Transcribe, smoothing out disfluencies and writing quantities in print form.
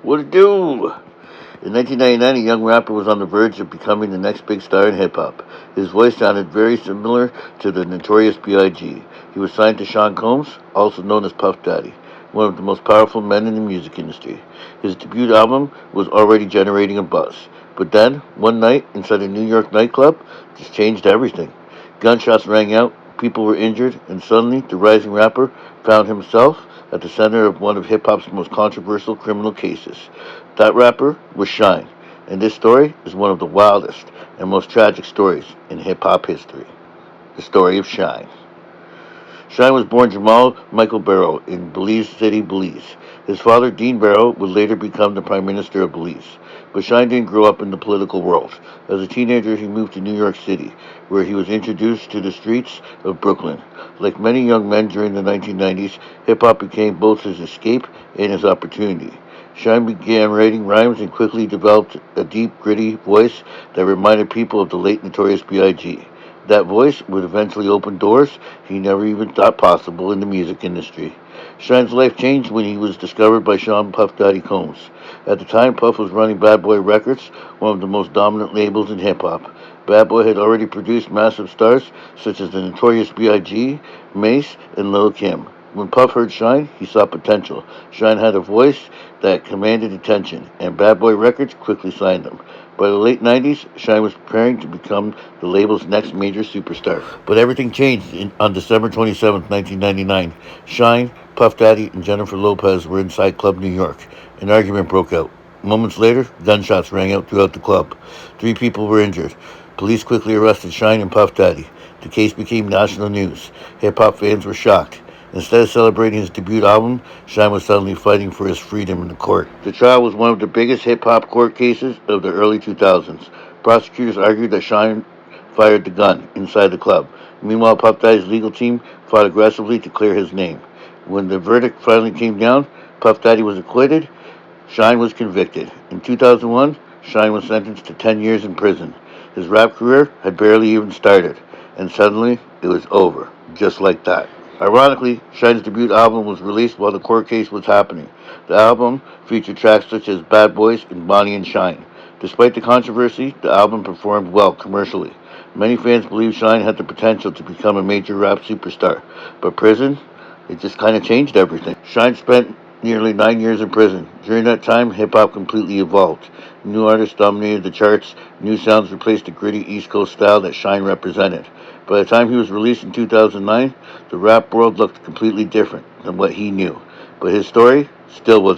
What it do? In 1999, a young rapper was on the verge of becoming the next big star in hip-hop. His voice sounded very similar to the notorious B.I.G. He was signed to Sean Combs, also known as Puff Daddy, one of the most powerful men in the music industry. His debut album was already generating a buzz. But then, one night, inside a New York nightclub, just changed everything. Gunshots rang out, people were injured, and suddenly the rising rapper found himself at the center of one of hip-hop's most controversial criminal cases. That rapper was Shyne, and this story is one of the wildest and most tragic stories in hip-hop history. The story of Shyne. Shyne was born Jamal Michael Barrow in Belize City, Belize. His father, Dean Barrow, would later become the Prime Minister of Belize. But Shyne didn't grow up in the political world. As a teenager, he moved to New York City, where he was introduced to the streets of Brooklyn. Like many young men during the 1990s, hip-hop became both his escape and his opportunity. Shyne began writing rhymes and quickly developed a deep, gritty voice that reminded people of the late Notorious B.I.G. That voice would eventually open doors he never even thought possible in the music industry. Shyne's life changed when he was discovered by Sean Puff Daddy Combs. At the time, Puff was running Bad Boy Records, one of the most dominant labels in hip-hop. Bad Boy had already produced massive stars such as the Notorious B.I.G., Mace, and Lil' Kim. When Puff heard Shyne, he saw potential. Shyne had a voice that commanded attention, and Bad Boy Records quickly signed him. By the late 90s, Shyne was preparing to become the label's next major superstar. But everything changed on December 27, 1999. Shyne, Puff Daddy, and Jennifer Lopez were inside Club New York. An argument broke out. Moments later, gunshots rang out throughout the club. 3 people were injured. Police quickly arrested Shyne and Puff Daddy. The case became national news. Hip-hop fans were shocked. Instead of celebrating his debut album, Shyne was suddenly fighting for his freedom in the court. The trial was one of the biggest hip-hop court cases of the early 2000s. Prosecutors argued that Shyne fired the gun inside the club. Meanwhile, Puff Daddy's legal team fought aggressively to clear his name. When the verdict finally came down, Puff Daddy was acquitted. Shyne was convicted. In 2001, Shyne was sentenced to 10 years in prison. His rap career had barely even started, and suddenly it was over, just like that. Ironically, Shyne's debut album was released while the court case was happening. The album featured tracks such as Bad Boys and Bonnie and Shyne. Despite the controversy, the album performed well commercially. Many fans believe Shyne had the potential to become a major rap superstar, but prison, it just kind of changed everything. Shyne spent nearly 9 years in prison. During that time, hip-hop completely evolved. New artists dominated the charts. New sounds replaced the gritty East Coast style that Shyne represented. By the time he was released in 2009, the rap world looked completely different than what he knew. But his story still wasn't